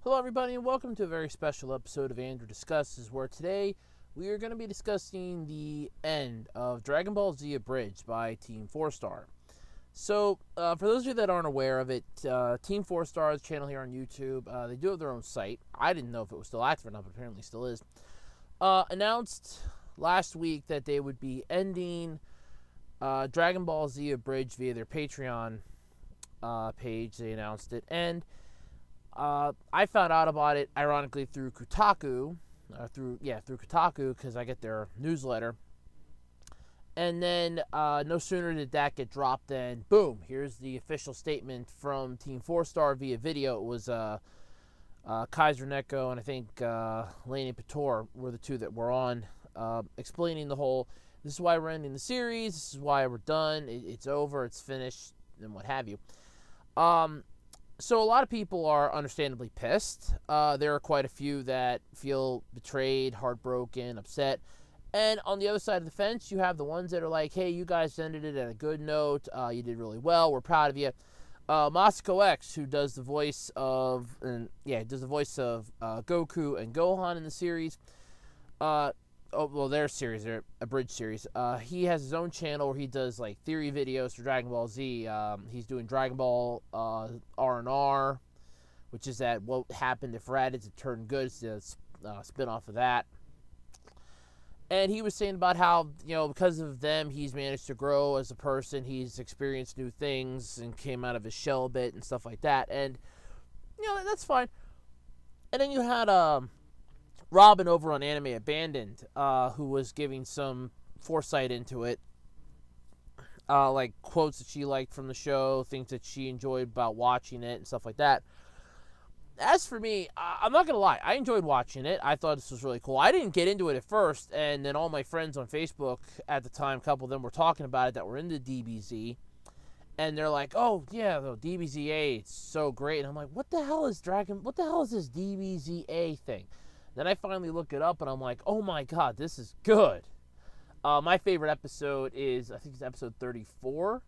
Hello everybody and welcome to a very special episode of Andrew Discusses, where today we are going to be discussing the end of Dragon Ball Z Abridged by Team 4-Star. So, for those of you that aren't aware of it, Team 4-Star's channel here on YouTube, they do have their own site. I didn't know if it was still active or not, but apparently still is. Announced last week that they would be ending Dragon Ball Z Abridged via their Patreon page. They announced it, and I found out about it, ironically, through Kotaku, through Kotaku, because I get their newsletter. And then, no sooner did that get dropped than, boom, here's the official statement from Team 4-Star via video. It was Kaiser Neko and I think Laney Pator were the two that were on, explaining the whole, this is why we're ending the series, this is why we're done, it's over, it's finished, and what have you. So a lot of people are understandably pissed. There are quite a few that feel betrayed, heartbroken, upset. And on the other side of the fence, you have the ones that are like, hey, you guys ended it at a good note. You did really well. We're proud of you. Masako X, who does the voice of, Goku and Gohan in the series. Their series, their Abridged series. He has his own channel where he does like theory videos for Dragon Ball Z. He's doing Dragon Ball R&R, which is that what happened if Raditz had turned good. It's a spin-off of that. And he was saying about how, because of them, he's managed to grow as a person. He's experienced new things and came out of his shell a bit and stuff like that. And, that's fine. And then you had Robin over on Anime Abandoned, who was giving some foresight into it. Like quotes that she liked from the show, things that she enjoyed about watching it and stuff like that. As for me, I'm not going to lie. I enjoyed watching it. I thought this was really cool. I didn't get into it at first, and then all my friends on Facebook at the time, a couple of them were talking about it that were into DBZ. And they're like, oh, yeah, the DBZA, it's so great. And I'm like, what the hell is this DBZA thing? Then I finally look it up, and I'm like, oh my god, this is good. My favorite episode is, I think it's episode 34,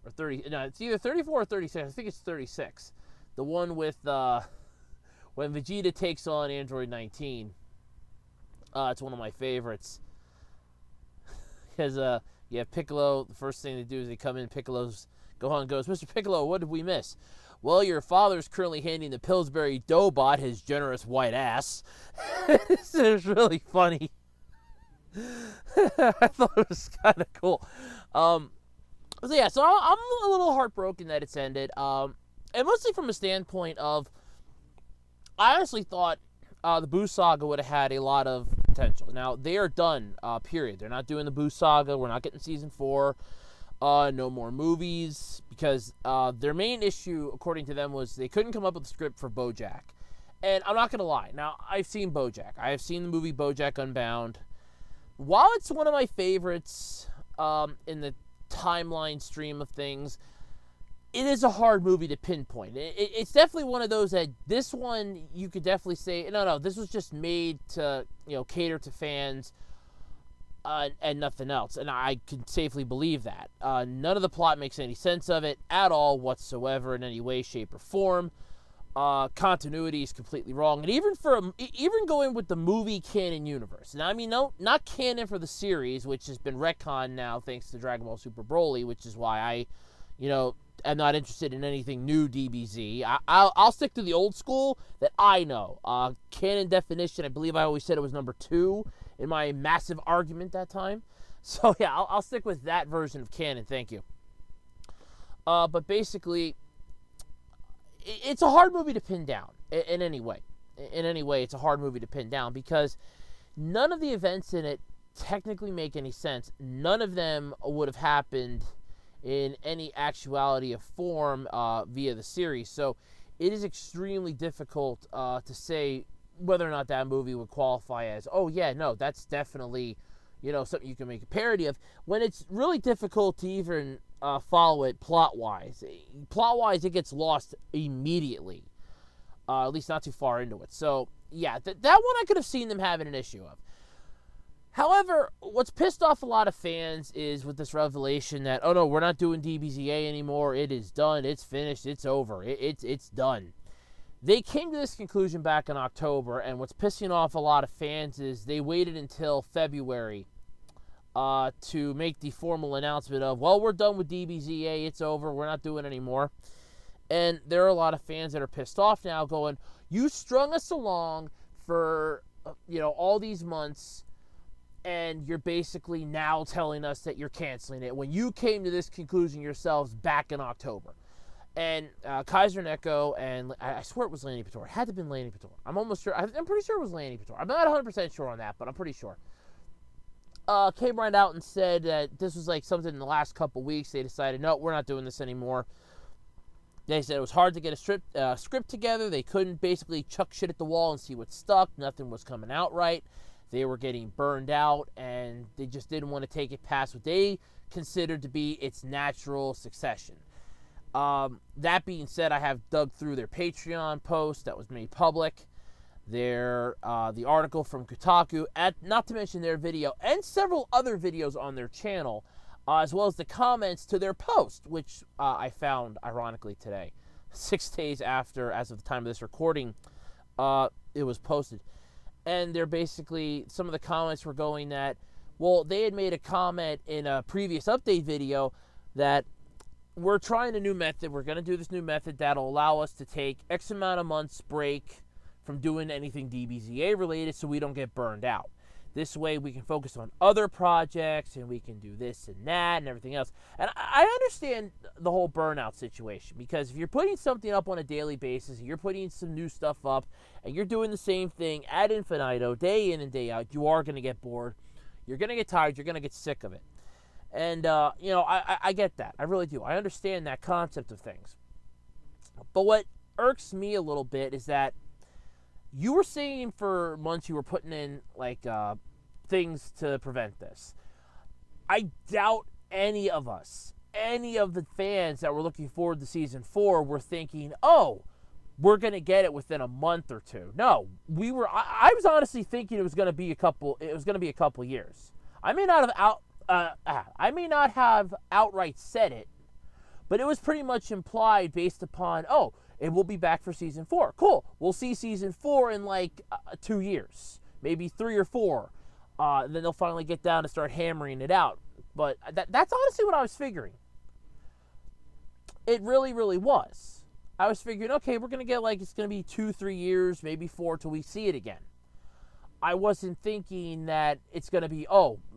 or 30, no, it's either 34 or 36, I think it's 36. The one with, when Vegeta takes on Android 19. It's one of my favorites. Because, you have Piccolo, the first thing they do is they come in, Gohan goes, Mr. Piccolo, what did we miss? Well, your father's currently handing the Pillsbury Doughbot his generous white ass. This is really funny. I thought it was kind of cool. So I'm a little heartbroken that it's ended. And mostly from a standpoint of, I honestly thought the Buu Saga would have had a lot of potential. Now, they are done, period. They're not doing the Buu Saga. We're not getting Season 4. No more movies, because their main issue, according to them, was they couldn't come up with a script for BoJack. And I'm not going to lie. Now, I've seen BoJack. I have seen the movie BoJack Unbound. While it's one of my favorites in the timeline stream of things, it is a hard movie to pinpoint. It's definitely one of those that this one, you could definitely say, no, this was just made to, cater to fans and nothing else. And I can safely believe that. None of the plot makes any sense of it at all whatsoever in any way, shape, or form. Continuity is completely wrong. And even going with the movie canon universe. Now, I mean, no, not canon for the series, which has been retconned now thanks to Dragon Ball Super Broly, which is why I, am not interested in anything new DBZ. I'll stick to the old school that I know. Canon definition, I believe I always said it was number 2 in my massive argument that time. So yeah, I'll stick with that version of canon, thank you. But basically, it's a hard movie to pin down in any way. In any way, it's a hard movie to pin down because none of the events in it technically make any sense. None of them would have happened in any actuality of form via the series. So it is extremely difficult to say whether or not that movie would qualify as, oh yeah, no, that's definitely, something you can make a parody of, when it's really difficult to even follow it plot-wise. Plot-wise, it gets lost immediately, at least not too far into it. So, yeah, that one I could have seen them having an issue of. However, what's pissed off a lot of fans is with this revelation that, oh no, we're not doing DBZA anymore. It is done. It's finished. It's over. It's done. They came to this conclusion back in October, and what's pissing off a lot of fans is they waited until February to make the formal announcement of, well, we're done with DBZA, it's over, we're not doing it anymore. And there are a lot of fans that are pissed off now going, you strung us along for, all these months, and you're basically now telling us that you're canceling it when you came to this conclusion yourselves back in October. And Kaiser Neko and I swear it was Lanny Pator. It had to have been Lanny Pator. I'm almost sure. I'm pretty sure it was Lanny Pator. I'm not 100% sure on that, but I'm pretty sure. Came right out and said that this was like something in the last couple weeks. They decided, no, we're not doing this anymore. They said it was hard to get a script together. They couldn't basically chuck shit at the wall and see what stuck. Nothing was coming out right. They were getting burned out, and they just didn't want to take it past what they considered to be its natural succession. That being said, I have dug through their Patreon post that was made public, the article from Kotaku, not to mention their video, and several other videos on their channel, as well as the comments to their post, which I found, ironically, today, 6 days after, as of the time of this recording, it was posted. And they're basically, some of the comments were going that, well, they had made a comment in a previous update video that we're trying a new method. We're going to do this new method that'll allow us to take X amount of months break from doing anything DBZA related so we don't get burned out. This way we can focus on other projects and we can do this and that and everything else. And I understand the whole burnout situation, because if you're putting something up on a daily basis and you're putting some new stuff up and you're doing the same thing ad infinitum, day in and day out, you are going to get bored. You're going to get tired. You're going to get sick of it. And, I get that. I really do. I understand that concept of things. But what irks me a little bit is that you were saying for months you were putting in, things to prevent this. I doubt any of the fans that were looking forward to Season 4 were thinking, oh, we're going to get it within a month or two. No, I was honestly thinking it was going to be a couple years. I may not have outright said it, but it was pretty much implied based upon, oh, it will be back for Season 4. Cool. We'll see Season 4 in 2 years, maybe 3 or 4. Then they'll finally get down and start hammering it out. But that's honestly what I was figuring. It really, really was. I was figuring, okay, we're going to get it's going to be 2-3 years, maybe 4 till we see it again. I wasn't thinking that it's going to be,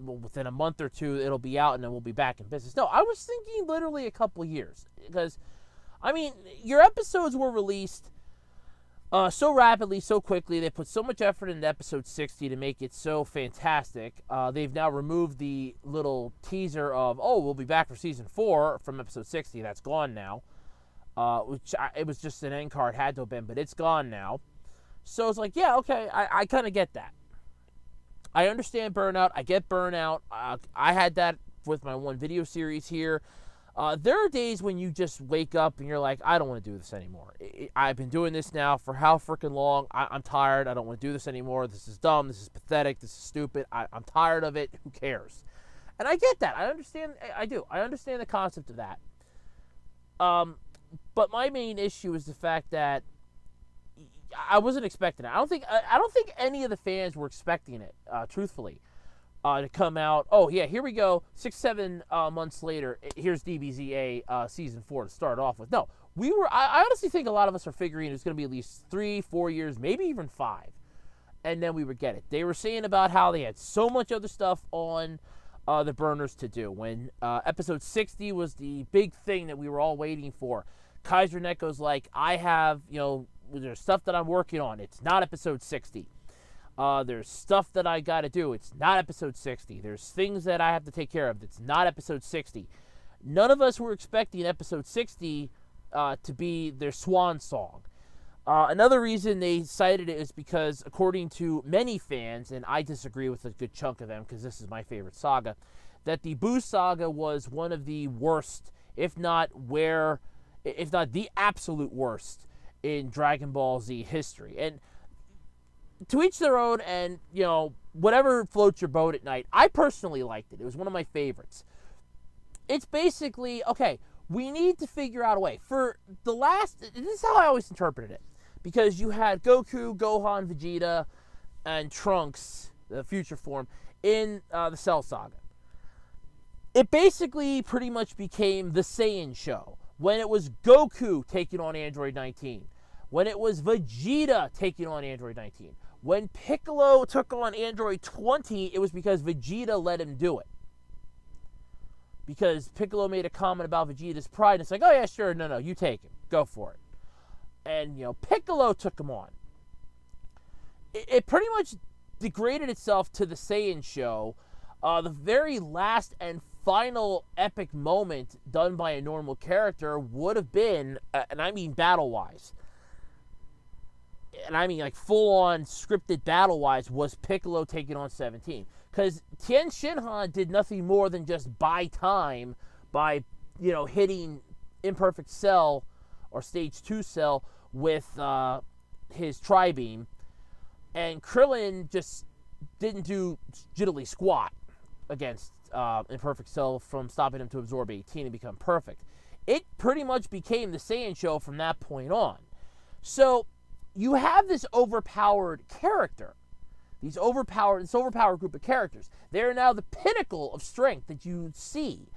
within a month or two, it'll be out and then we'll be back in business. No, I was thinking literally a couple years. Because, your episodes were released so rapidly, so quickly. They put so much effort into episode 60 to make it so fantastic. They've now removed the little teaser of, we'll be back for Season 4 from episode 60. That's gone now. It was just an end card, had to have been, but it's gone now. So it's yeah, okay, I kind of get that. I understand burnout. I get burnout. I had that with my one video series here. There are days when you just wake up and you're like, I don't want to do this anymore. I've been doing this now for how freaking long. I'm tired. I don't want to do this anymore. This is dumb. This is pathetic. This is stupid. I'm tired of it. Who cares? And I get that. I understand. I do. I understand the concept of that. But my main issue is the fact that I wasn't expecting it. I don't think any of the fans were expecting it, truthfully, to come out. Oh yeah, here we go. 6-7 months later, here's DBZA Season 4 to start off with. No, I honestly think a lot of us are figuring it's going to be at least 3-4 years, maybe even 5, and then we would get it. They were saying about how they had so much other stuff on the burners to do. When episode 60 was the big thing that we were all waiting for, Kaiser Neko's I have, there's stuff that I'm working on. It's not episode 60. There's stuff that I got to do. It's not episode 60. There's things that I have to take care of. It's not episode 60. None of us were expecting episode 60 to be their swan song. Another reason they cited it is because, according to many fans, and I disagree with a good chunk of them because this is my favorite saga, that the Buu saga was one of the worst, if not the absolute worst in Dragon Ball Z history. And to each their own, and, whatever floats your boat at night. I personally liked it. It was one of my favorites. It's basically, okay, we need to figure out a way. This is how I always interpreted it. because you had Goku, Gohan, Vegeta, and Trunks, the future form, in the Cell Saga. It basically pretty much became the Saiyan show when it was Goku taking on Android 19, when it was Vegeta taking on Android 19. When Piccolo took on Android 20, it was because Vegeta let him do it. Because Piccolo made a comment about Vegeta's pride, and it's like, oh yeah, sure, no, you take him. Go for it. And, Piccolo took him on. It pretty much degraded itself to the Saiyan show. The very last and final epic moment done by a normal character would have been, and I mean battle-wise, and I mean like full-on scripted battle-wise, was Piccolo taking on 17. Because Tien Shinhan did nothing more than just buy time by, hitting Imperfect Cell or Stage 2 Cell with his Tri-Beam. And Krillin just didn't do jiddly squat against Imperfect Cell from stopping him to absorb 18 and become perfect. It pretty much became the Saiyan show from that point on. So you have this overpowered character. This overpowered group of characters. They're now the pinnacle of strength that you see.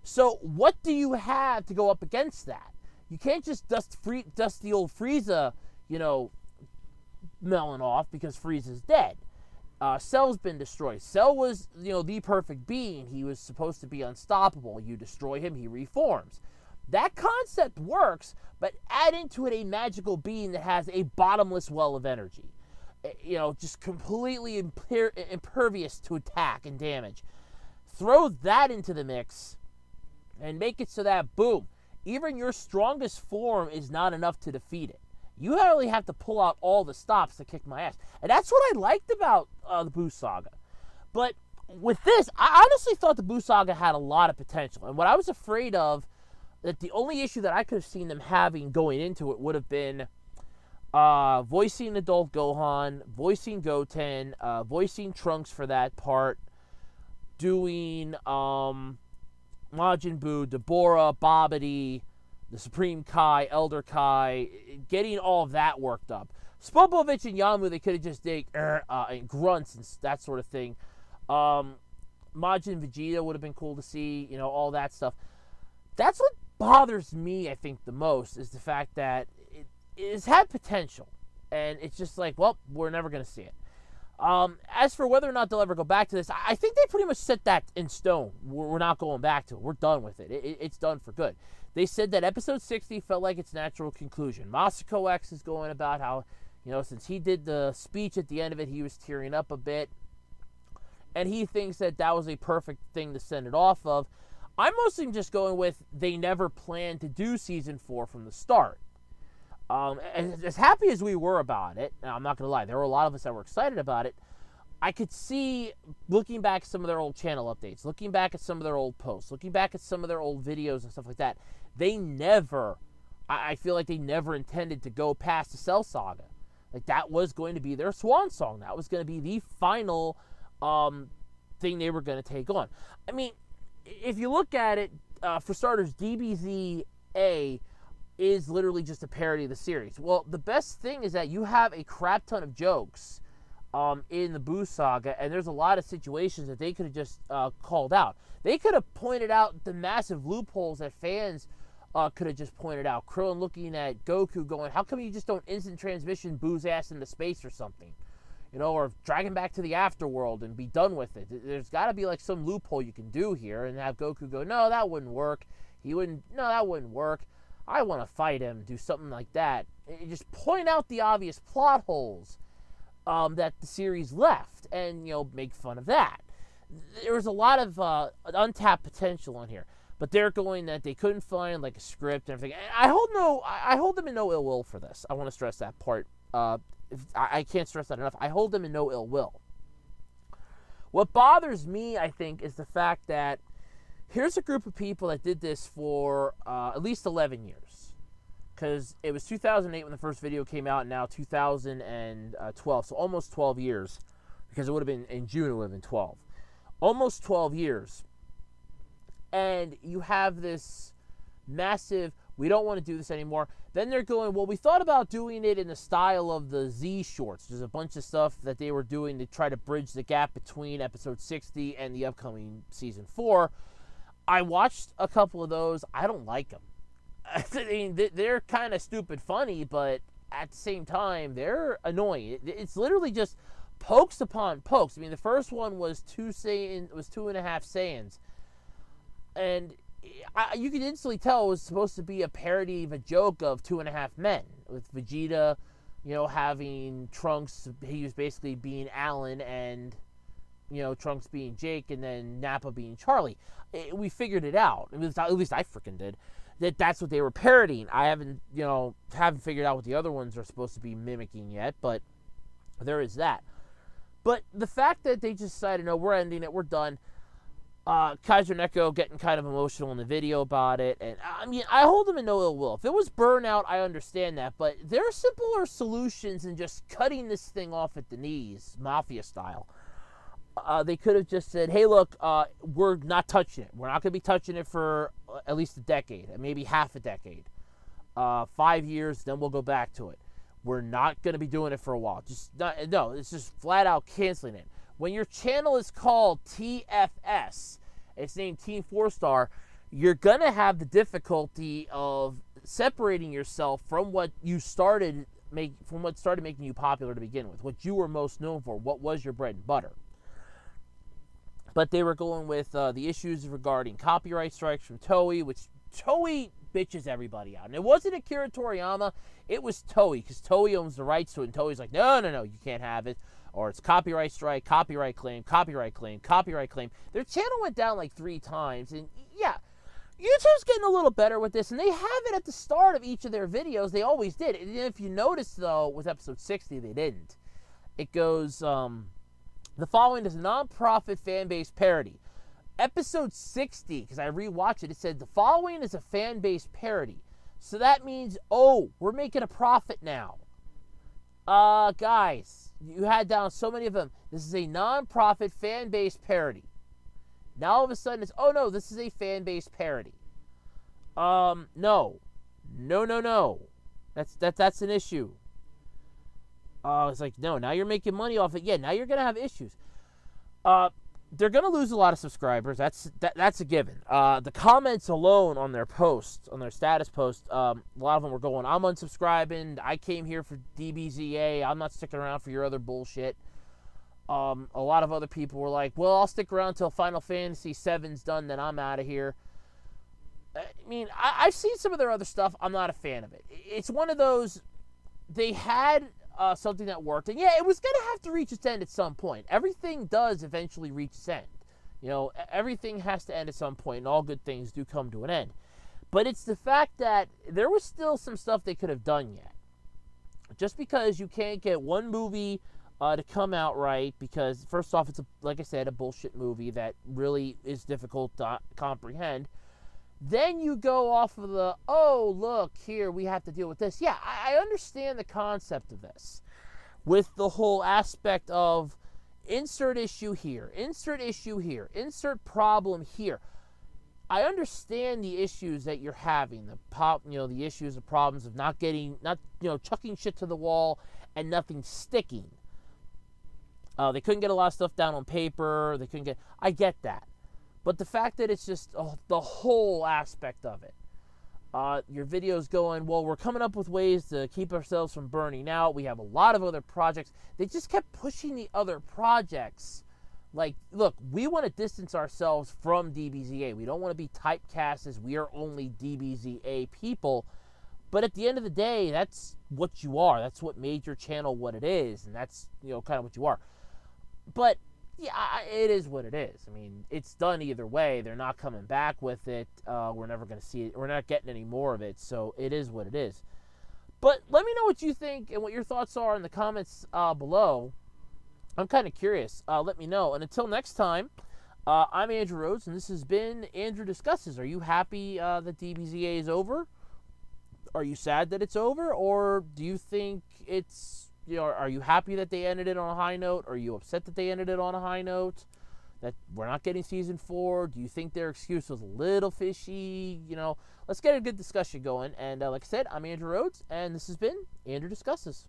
So what do you have to go up against that? You can't just dust the old Frieza, melon off because Frieza's dead. Cell's been destroyed. Cell was, the perfect being. He was supposed to be unstoppable. You destroy him, he reforms. That concept works, but add into it a magical being that has a bottomless well of energy. Just completely impervious to attack and damage. Throw that into the mix and make it so that, boom, even your strongest form is not enough to defeat it. You really have to pull out all the stops to kick my ass. And that's what I liked about the Buu Saga. But with this, I honestly thought the Buu Saga had a lot of potential. And what I was afraid of, that the only issue that I could have seen them having going into it would have been voicing adult Gohan, voicing Goten, voicing Trunks for that part, doing Majin Buu, Deborah, Babidi, the Supreme Kai, Elder Kai, getting all of that worked up. Spopovich and Yamu, they could have just did and grunts and that sort of thing. Majin Vegeta would have been cool to see, all that stuff. That's what bothers me, I think, the most, is the fact that it's had potential, and it's just like, well, we're never going to see it. As for whether or not they'll ever go back to this, I think they pretty much set that in stone. We're not going back to it. We're done with it. It's done for good. They said that episode 60 felt like its natural conclusion. Masako X is going about how, since he did the speech at the end of it, he was tearing up a bit, and he thinks that that was a perfect thing to send it off of. I'm mostly just going with they never planned to do season 4 from the start. As happy as we were about it, and I'm not going to lie, there were a lot of us that were excited about it, I could see, looking back at some of their old channel updates, looking back at some of their old posts, looking back at some of their old videos and stuff like that, I feel like they never intended to go past the Cell Saga. Like, that was going to be their swan song. That was going to be the final thing they were going to take on. I mean, if you look at it, for starters, DBZA is literally just a parody of the series. Well, the best thing is that you have a crap ton of jokes in the Buu Saga, and there's a lot of situations that they could have just called out. They could have pointed out the massive loopholes that fans could have just pointed out. Krillin looking at Goku going, how come you just don't instant transmission Buu's ass into space or something? Or drag him back to the afterworld and be done with it. There's got to be like some loophole you can do here, and have Goku go, no, that wouldn't work. That wouldn't work. I want to fight him, do something like that. And just point out the obvious plot holes that the series left, and, make fun of that. There was a lot of untapped potential on here, but they're going that they couldn't find like a script and everything. And I hold them in no ill will for this. I want to stress that part. I can't stress that enough. I hold them in no ill will. What bothers me, I think, is the fact that here's a group of people that did this for at least 11 years. Because it was 2008 when the first video came out, and now 2012. So almost 12 years. Because it would have been in June, it would have been 12. Almost 12 years. And you have this massive, We don't want to do this anymore. Then they're going, well, we thought about doing it in the style of the Z shorts. There's a bunch of stuff that they were doing to try to bridge the gap between episode 60 and the upcoming season 4. I watched a couple of those. I don't like them. I mean, they're kind of stupid funny, but at the same time, they're annoying. It's literally just pokes upon pokes. I mean, the first one was 2.5 Saiyans. And you could instantly tell it was supposed to be a parody of a joke of 2.5 Men, with Vegeta, having Trunks. He was basically being Alan, and Trunks being Jake, and then Nappa being Charlie. We figured it out. At least I freaking did. That's what they were parodying. I haven't figured out what the other ones are supposed to be mimicking yet, but there is that. But the fact that they just decided, no, we're ending it, we're done. Kaiser Neko getting kind of emotional in the video about it. And I mean, I hold him in no ill will. If it was burnout, I understand that. But there are simpler solutions than just cutting this thing off at the knees, mafia style. They could have just said, hey, look, we're not touching it. We're not going to be touching it for at least a decade, maybe half a decade. 5 years, then we'll go back to it. We're not going to be doing it for a while. No, it's just flat out canceling it. When your channel is called TFS, it's named Team 4-Star, you're going to have the difficulty of separating yourself from what started making you popular to begin with, what you were most known for, what was your bread and butter. But they were going with the issues regarding copyright strikes from Toei, which Toei bitches everybody out. And it wasn't Akira Toriyama, it was Toei, because Toei owns the rights to it, and Toei's like, no, you can't have it. Or it's copyright strike, copyright claim, copyright claim, copyright claim. Their channel went down like 3 times. And yeah, YouTube's getting a little better with this. And they have it at the start of each of their videos. They always did. And if you notice, though, with episode 60, they didn't. It goes, the following is a non-profit fan-based parody. Episode 60, because I rewatched it, it said the following is a fan-based parody. So that means, we're making a profit now. Guys, you had down so many of them. This is a non-profit fan-based parody. Now all of a sudden it's, no, this is a fan-based parody. No. That's an issue. It's like, no, now you're making money off it. Yeah, now you're going to have issues. They're going to lose a lot of subscribers. That's a given. The comments alone on their post, on their status post, a lot of them were going, I'm unsubscribing. I came here for DBZA. I'm not sticking around for your other bullshit. A lot of other people were like, well, I'll stick around till Final Fantasy VII's done, then I'm out of here. I mean, I've seen some of their other stuff. I'm not a fan of it. It's one of those, they had something that worked. And yeah, it was going to have to reach its end at some point. Everything does eventually reach its end. Everything has to end at some point, and all good things do come to an end. But it's the fact that there was still some stuff they could have done yet. Just because you can't get one movie to come out right, because first off, it's, like I said, a bullshit movie that really is difficult to comprehend. Then you go off of the, look, here, we have to deal with this. Yeah, I understand the concept of this. With the whole aspect of insert issue here, insert issue here, insert problem here. I understand the issues that you're having, the issues, the problems of chucking shit to the wall and nothing sticking. They couldn't get a lot of stuff down on paper. I get that. But the fact that it's just the whole aspect of it. Your video's going, well, we're coming up with ways to keep ourselves from burning out. We have a lot of other projects. They just kept pushing the other projects. Like, look, we want to distance ourselves from DBZA. We don't want to be typecast as we are only DBZA people. But at the end of the day, that's what you are. That's what made your channel what it is. And that's, kind of what you are. But yeah, it is what it is. I mean, it's done either way. They're not coming back with it. We're never going to see it. We're not getting any more of it. So it is what it is. But let me know what you think and what your thoughts are in the comments below. I'm kind of curious. Let me know. And until next time, I'm Andrew Rhodes, and this has been Andrew Discusses. Are you happy that DBZA is over? Are you sad that it's over? Or do you think it's... are you happy that they ended it on a high note? Are you upset that they ended it on a high note? that we're not getting season 4? Do you think their excuse was a little fishy? Let's get a good discussion going. And like I said, I'm Andrew Rhodes, and this has been Andrew Discusses.